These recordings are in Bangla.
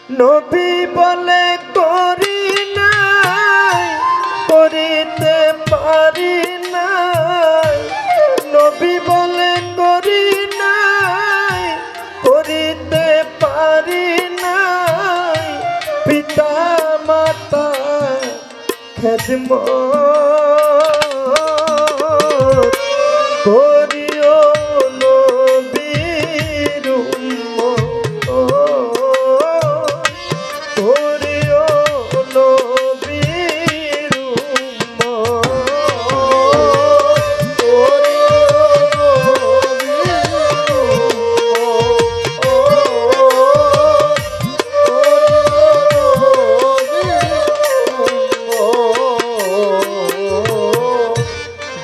নবী বলে করি নাই, করিতে পারি নাই। নবী বলে করি নাই, করিতে পারি নাই। পিতা মাতা খেদমত করিও নবীর উম্মত, করিও নবীর উম্মত,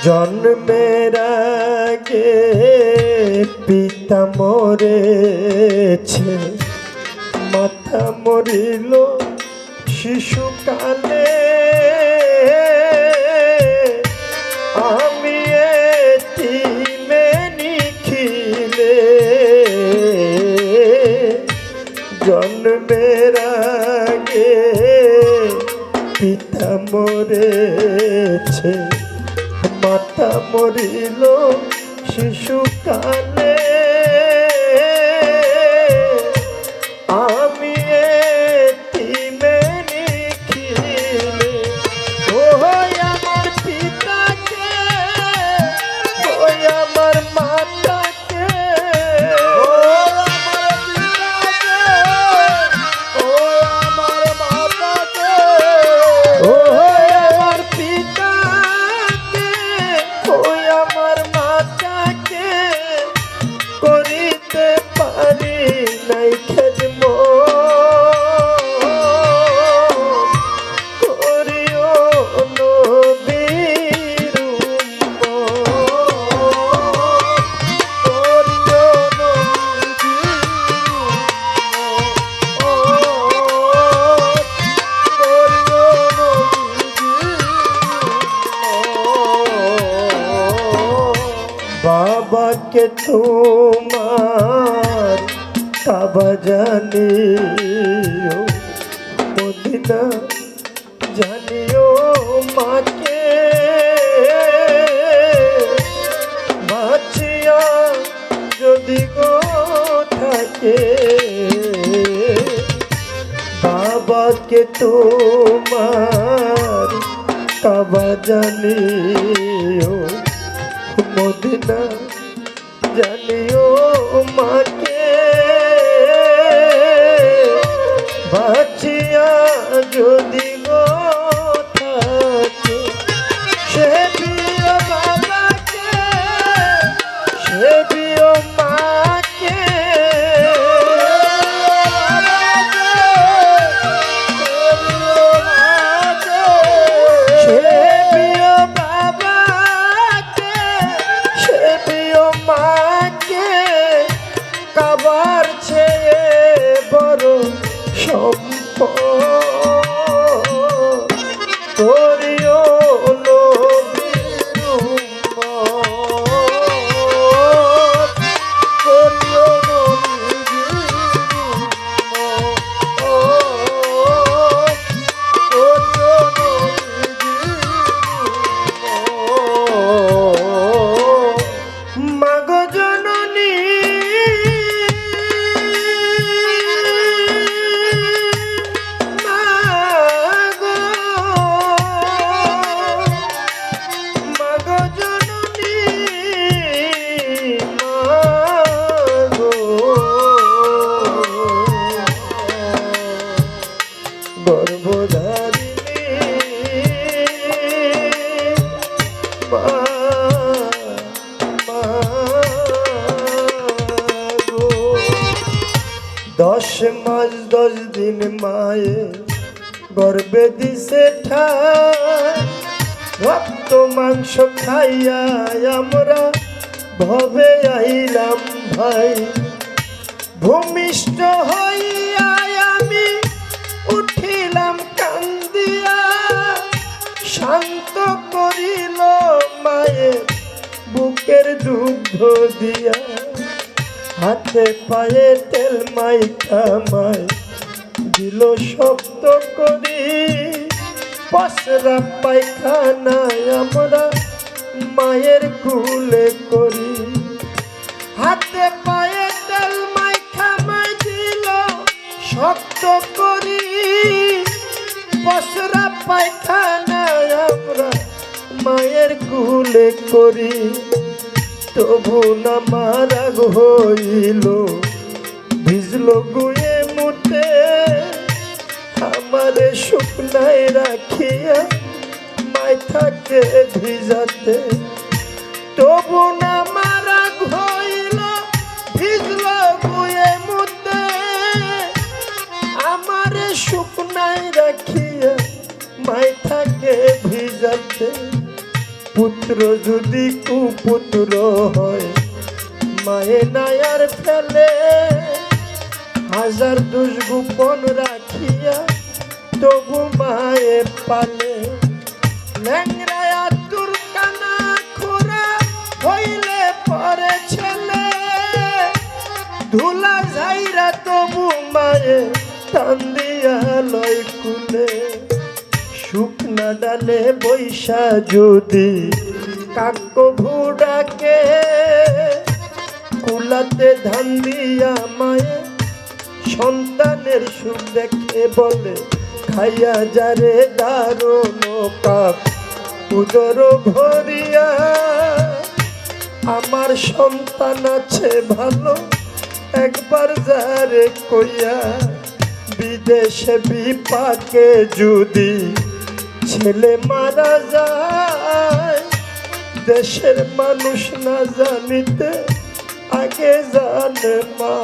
জন্মের আগে পিতা মরেছে, মাতা মরিল শিশুকালে। আমি এতিমে নিখিলে, জন্মের আগে পিতা মরেছে, মাতা মরিল শিশুকালে। আমি এতিমে নিখিলে, ও আমার পিতাকে, ও আমার মাতাকে, ও আমার পিতাকে, ও আমার মাতাকে, ও আমার পিতাকে, ও আমার মাতাকে করিতে পারি নাই খেদমত, করিও নবীর উম্মত, করিও বাবাকে তোমার কাবা জানিও, মদিনা জানিও মাকে। বাঁচিয়া যদি গো থাকে, বাবাকে তোমার কাবা জানিও, মদিনা জানিও মাকে। বাঁচিয়া যদি গো থাকে, সে প্রিয় বাবাকে, সে প্রিয় মাকে, সে প্রিয় বাবাকে, সে প্রিয় মাকে কাবার চেয়ে বড় সম্পদ, করিও নবীর উম্মত, করিও নবীর উম্মত, করিও নবীর উম্মত। মাগো জননী দশ মাস 10 দিন মায়ে গর্বে দিছে ঠাই, রক্ত মাংস খাইয়া আমরা ভবে আইলাম ভাই। ভূমিষ্ঠ হইয়া আমি উঠিলাম কান্দিয়া, শান্ত করিল মায়ের বুকের দুগ্ধ দিয়া। হাতে পায়ে তেল মাইখা মায় দিল শক্ত করি পসরা পায়খানায় আমরা মায়ের কুলে করি। হাতে পায়ে তেল মাইখা মাই দিল শক্ত করি পসরা পায়খানায় আমরা মায়ের কুলে করি। তবু না মারা হইল ভিজলো গুয়ে মুতে আমারে শুকনায় রাখিয়া মাথাকে ভিজাতে। তবু না মারা হইল ভিজলো গুয়ে মুতে আমারে শুকনায় রাখিয়া মাথাকে ভিজাতে। পুত্র যদি কুপুত্র হয় মায়ে নায়ার ফেলে হাজার দোষ গোপন রাখিয়া তবু মায়ে পালে। ল্যাংরায়া তুরকানা খোরা হইলে পরে ছেলে ধুলা ঝাইরা তবু মায়ে টান দিয়া লয় কুলে। শুকনা ডালে বৈশা যদি কাক ঘুডাকে কুলাতে ধান দিয়া মায়ে সন্তানের সুখ দেখে বলে খাইয়া যারে দারুণ কাক উদর ভরিয়া। আমার সন্তান আছে ভালো একবার যারে কইয়া। বিদেশে বিপাকে যদি ছেলে মারা যায় দেশের মানুষ না জানিতে আগে জানে মা।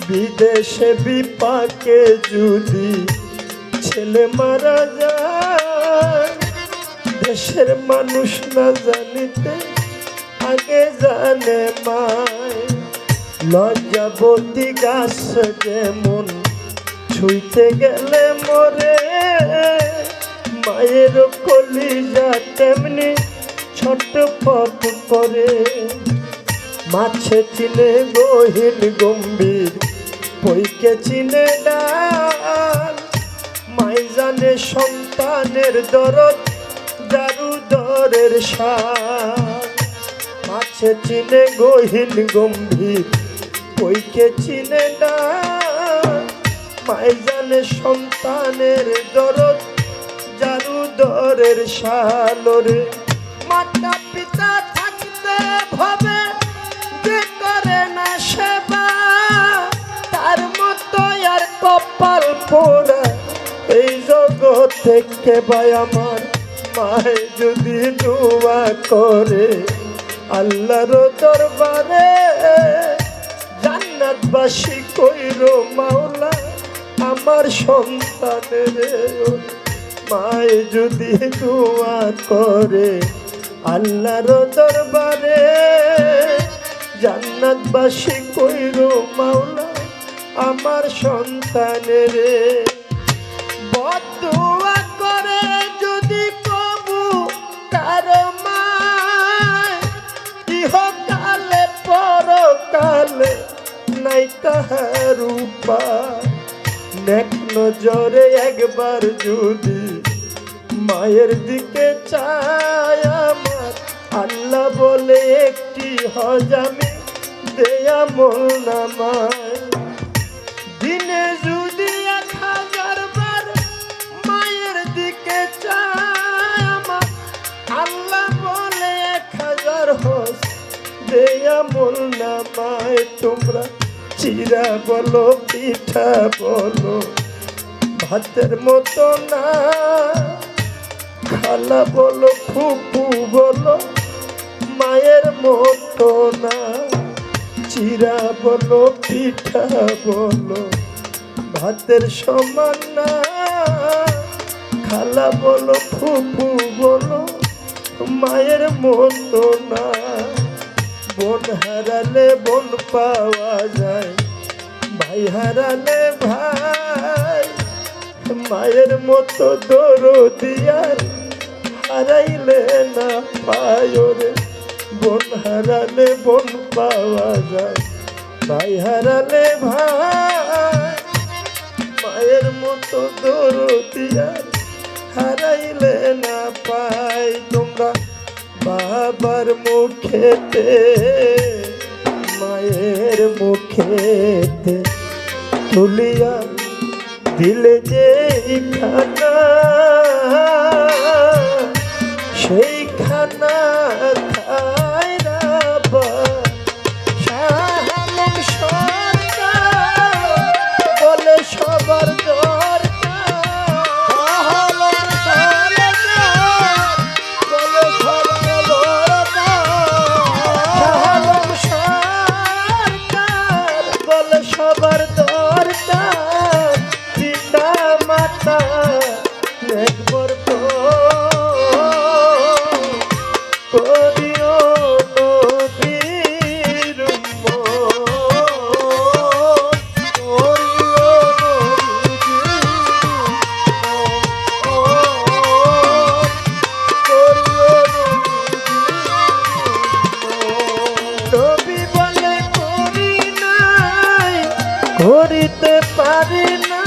বিদেশে বিপাকে যদি ছেলে মারা যায় দেশের মানুষ না জানিতে আগে জানে মায়। লজ্জাবতী গাছ যেমন ছুঁইতে গেলে মরে মায়ের কলিজা তেমনি ছটফট করে। মাছে চিনে গহীন গম্ভীর পইকে চিনে ডাল মাই জানে সন্তানের দরদ দারু দরের সার। মাছে চিনে গহীন গম্ভীর পইকে চিনে ডাল মাই জানে সন্তানের দরদ দারু দরের সালরে। মাতা পিতা থাকতে ভাবে যে করে না সেবা তার মতো আর কপাল পোড়া এই জগৎ থেকে ভাই। আমার মায়ে যদি দোয়া করে আল্লাহর দরবারে জান্নাতবাসী কইরো মাওলা আমার সন্তানের। মায়ে যদি দোয়া করে আল্লাহর দরবারে জান্নাতবাসী কইরো মাওলা আমার সন্তানের। বদদুয়া করে যদি কবু কারো মায় ইহকালে পরকালে নাই তাহার উপায়। নেক নজরে একবার যদি মায়ের দিকে চায় আমার আল্লাহ বলে একটি হজ আমি দেয়া মোলনামায়। দিনে যদি 1000 বার মায়ের দিকে চায় আমার আল্লাহ বলে 1000 হজ দেয়া মোলনামায়। তোমরা চিরা বলো পিঠা বলো ভাতের মতো না খালা বলো ফুপু বলো মায়ের মতো না। চিরা বলো পিঠা বলো ভাতের সমান না খালা বলো ফুপু বলো মায়ের মতো না। বোন হারালে বোন পাওয়া যায় ভাই হারালে ভাই মায়ের মতো দরদি আর হারাইলে না পায় রে। বোন হারালে বোন পাওয়া যায় ভাই হারালে ভাই মতো দরদিয়া হারাইলে না পাই তোমরা বাবার মুখেতে মায়ের মুখেতে তুলিয়া দিলে যে খানা সেই খানা খায় না বা শাহ আলম সরকার বলে সবার দরকার শাহ আলম সরকার বলে সবার দরকার শাহ আলম সরকার বলে সবার দরকার পিতা মাতা একবার তো করিও নবীর উম্মত করিও নবীর উম্মত করিও নবী বলে করি নাই করিতে পারি না